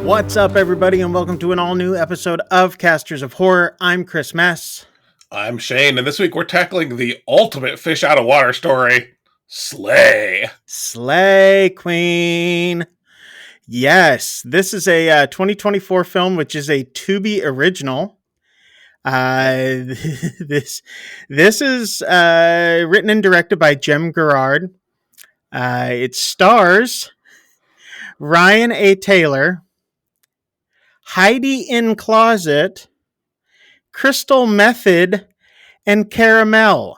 What's up, everybody, and welcome to an all-new episode of Casters of Horror. I'm Chris Mess. I'm Shane, and this week we're tackling the ultimate fish out of water story, Slay. Slay Queen. Yes, this is a 2024 film, which is a Tubi original. This is written and directed by Jem Gerard. It stars Ryan A. Taylor, Heidi in Closet, Crystal Method, and Caramel.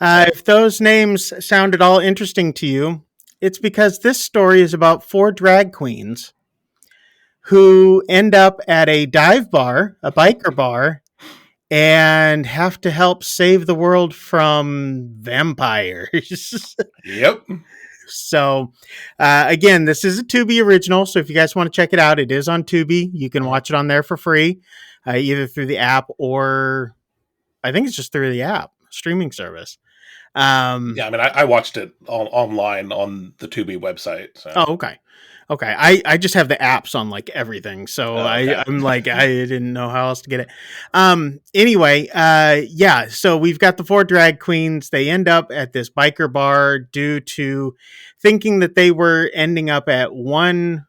If those names sound at all interesting to you, it's because this story is about 4 drag queens who end up at a dive bar, a biker bar, and have to help save the world from vampires. Yep. So, again, this is a Tubi original, so if you guys want to check it out, it is on Tubi. You can watch it on there for free, either through the app or I think it's just through the app, streaming service. Yeah, I mean, I watched it online on the Tubi website. So. Oh, okay. Okay. I just have the apps on like everything. So okay. I'm like, I didn't know how else to get it. Anyway, yeah. So we've got the 4 drag queens. They end up at this biker bar due to thinking that they were ending up at one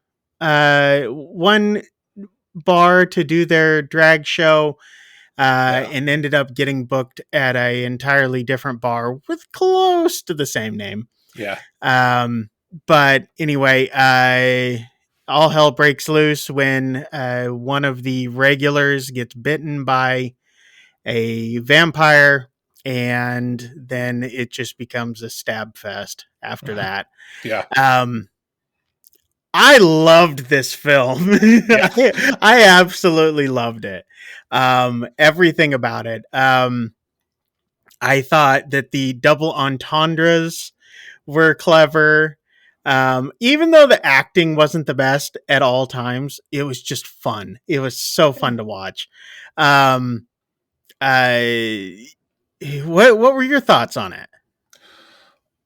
bar to do their drag show. And ended up getting booked at an entirely different bar with close to the same name. Yeah. But anyway, all hell breaks loose when one of the regulars gets bitten by a vampire, and then it just becomes a stab fest after that. Yeah. I loved this film. Yeah. I absolutely loved it. Everything about it. I thought that the double entendres were clever. Even though the acting wasn't the best at all times, it was just fun. It was so fun to watch. What were your thoughts on it?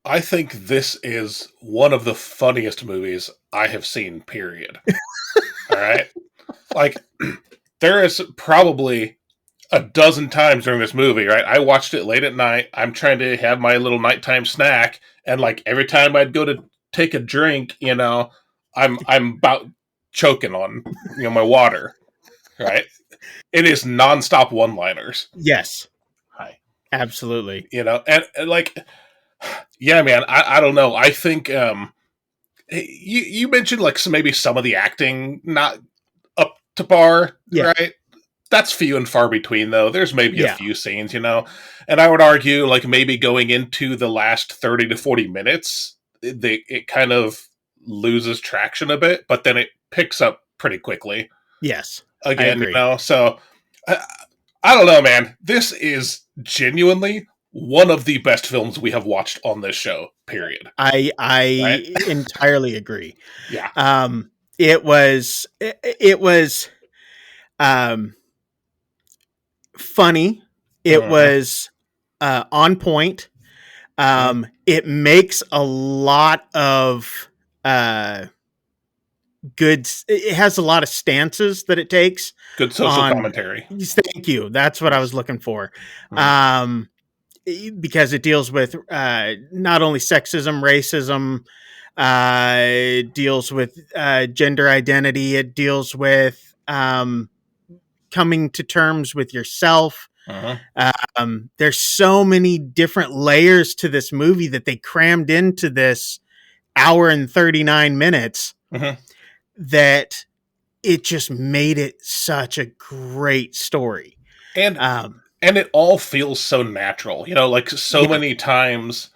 I think this is one of the funniest movies I have seen, period. All right? Like, there is probably a dozen times during this movie, right? I watched it late at night. I'm trying to have my little nighttime snack, and like every time I'd go to take a drink, you know, I'm about choking on, you know, my water, right? It is nonstop one-liners. Yes. Hi. Absolutely. You know, and like, yeah, man, I don't know. I think you mentioned like maybe some of the acting not up to par, right? That's few and far between, though. There's maybe a few scenes, you know, and I would argue like maybe going into the last 30 to 40 minutes, it kind of loses traction a bit, but then it picks up pretty quickly. Yes, again, you know. So I don't know, man. This is genuinely one of the best films we have watched on this show, period. I right? Entirely agree. Yeah. It was funny. It was on point. It makes a lot of good. It has a lot of stances that it takes. Good social commentary. Thank you. That's what I was looking for. Because it deals with not only sexism, racism, it deals with gender identity, it deals with coming to terms with yourself. There's so many different layers to this movie that they crammed into this hour and 39 minutes that it just made it such a great story. And it all feels so natural, you know, like so many times,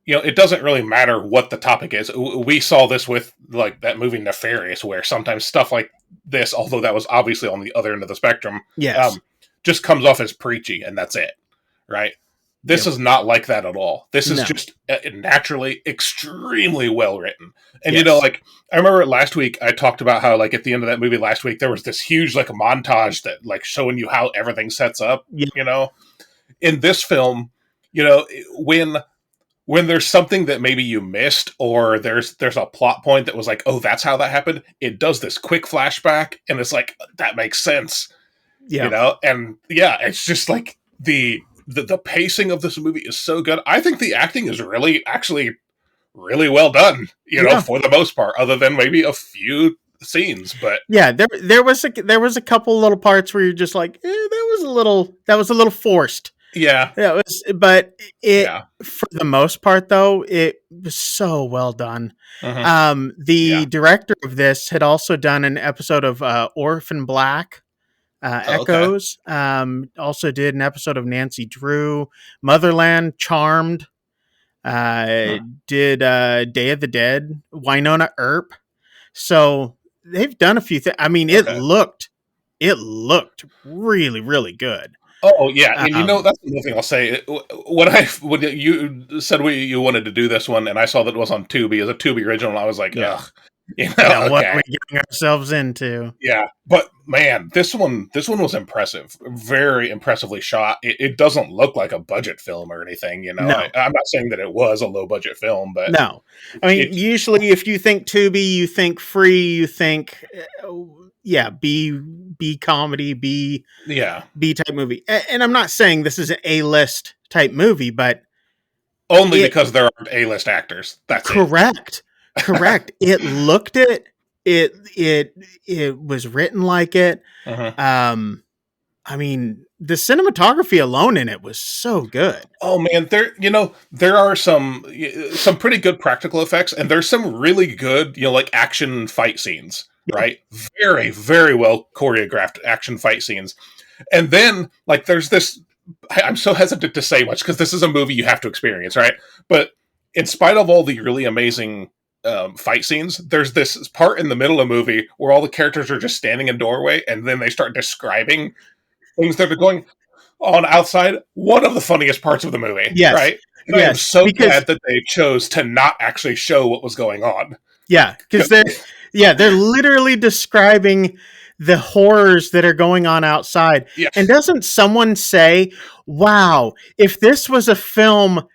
you know, it doesn't really matter what the topic is. We saw this with like that movie Nefarious, where sometimes stuff like this, although that was obviously on the other end of the spectrum, just comes off as preachy, and that's it, right? This is not like that at all. This is just naturally extremely well written. And, you know, like, I remember last week I talked about how, like, at the end of that movie last week, there was this huge, like, a montage that, like, showing you how everything sets up, you know? In this film, you know, when when there's something that maybe you missed, or there's a plot point that was like, oh, that's how that happened. It does this quick flashback, and it's like, that makes sense, Yeah. And yeah, it's just like the pacing of this movie is so good. I think the acting is actually really well done, for the most part, other than maybe a few scenes. But yeah, there was a couple little parts where you're just like, that was a little forced. yeah, For the most part though, it was so well done. mm-hmm. The director of this had also done an episode of Orphan Black, Echoes. Also did an episode of Nancy Drew, Motherland, Charmed. Did Day of the Dead, Winona Earp. So they've done a few things. I mean, it looked really, really good. Oh yeah, and that's another thing I'll say. When you said you wanted to do this one, and I saw that it was on Tubi as a Tubi original, I was like, ugh, what are we getting ourselves into? Yeah, but man, this one was impressive, very impressively shot. It doesn't look like a budget film or anything. No. I'm not saying that it was a low budget film, but no. I mean, usually if you think Tubi, you think free, you think B comedy, B type movie. And I'm not saying this is an A-list type movie, but only because there aren't A-list actors. That's correct. Correct. It looked it. It was written like it. I mean, the cinematography alone in it was so good. Oh man, there are some pretty good practical effects, and there's some really good, like action fight scenes, right? Very, very well choreographed action fight scenes. And then like there's this, I'm so hesitant to say much because this is a movie you have to experience, right? But in spite of all the really amazing fight scenes, there's this part in the middle of the movie where all the characters are just standing in doorway, and then they start describing things that are going on outside. One of the funniest parts of the movie, right? And I am so glad that they chose to not actually show what was going on. Yeah, because they're literally describing the horrors that are going on outside. Yes. And doesn't someone say, wow, if this was a film,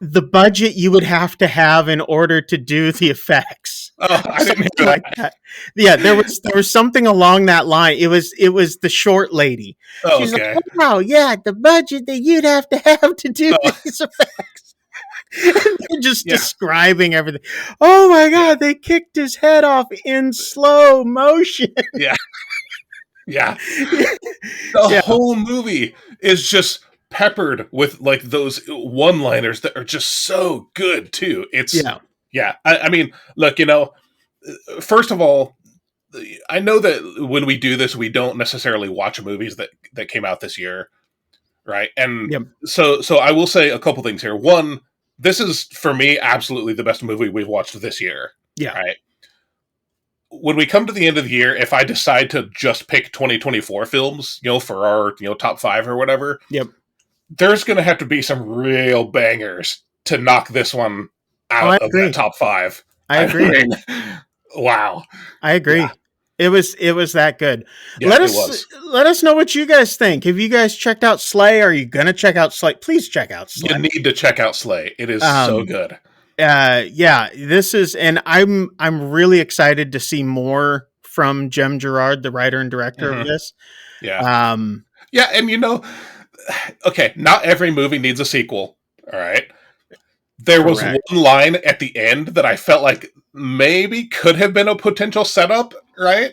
the budget you would have to have in order to do the effects. Oh, I didn't hear like that. Yeah, there was something along that line. It was the short lady. Oh, she's okay. like, wow, yeah, the budget that you'd have to do these effects. They're just describing everything. Oh my god, they kicked his head off in slow motion. Yeah. Yeah. The whole movie is just peppered with like those one-liners that are just so good too. It's I mean, look, first of all, I know that when we do this, we don't necessarily watch movies that came out this year, right? And so I will say a couple things here. One, this is for me absolutely the best movie we've watched this year. Yeah. Right. When we come to the end of the year, if I decide to just pick 2024 films, for our top 5 or whatever, there's going to have to be some real bangers to knock this one out of the top 5. I agree. Wow. I agree. Yeah. It was that good. Yeah, let us know what you guys think. Have you guys checked out Slay? Are you gonna check out Slay? Please check out Slay. You need to check out Slay. It is so good. This is, and I'm really excited to see more from Jem Gerard, the writer and director of this. Yeah. And okay, not every movie needs a sequel. All right. There was one line at the end that I felt like maybe could have been a potential setup, right?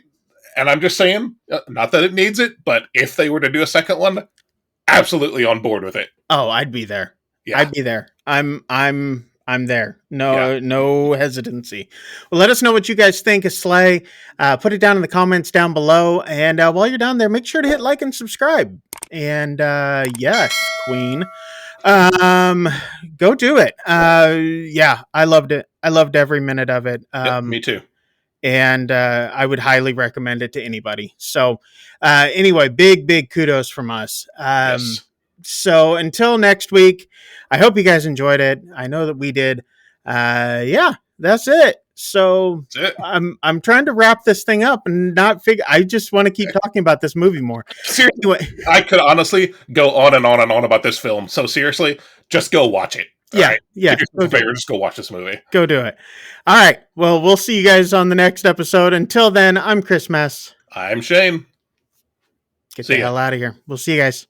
And I'm just saying, not that it needs it, but if they were to do a second one, absolutely on board with it. Oh, I'd be there. Yeah. I'd be there. I'm there. No hesitancy. Well, let us know what you guys think of Slay. Put it down in the comments down below. And while you're down there, make sure to hit like and subscribe. And yes, Queen. Go do it. I loved it. I loved every minute of it. Me too. And I would highly recommend it to anybody. So anyway, big kudos from us. Yes. So until next week, I hope you guys enjoyed it. I know that we did. That's it. So that's it. I'm trying to wrap this thing up and not figure. I just want to keep talking about this movie more. Seriously, I could honestly go on and on and on about this film. So seriously, just go watch it. All Yeah, right. yeah. Do yourself a favor, just go watch this movie. Go do it. All right. Well, we'll see you guys on the next episode. Until then, I'm Chris Mess. I'm Shane. Get See the ya. hell out of here. We'll see you guys.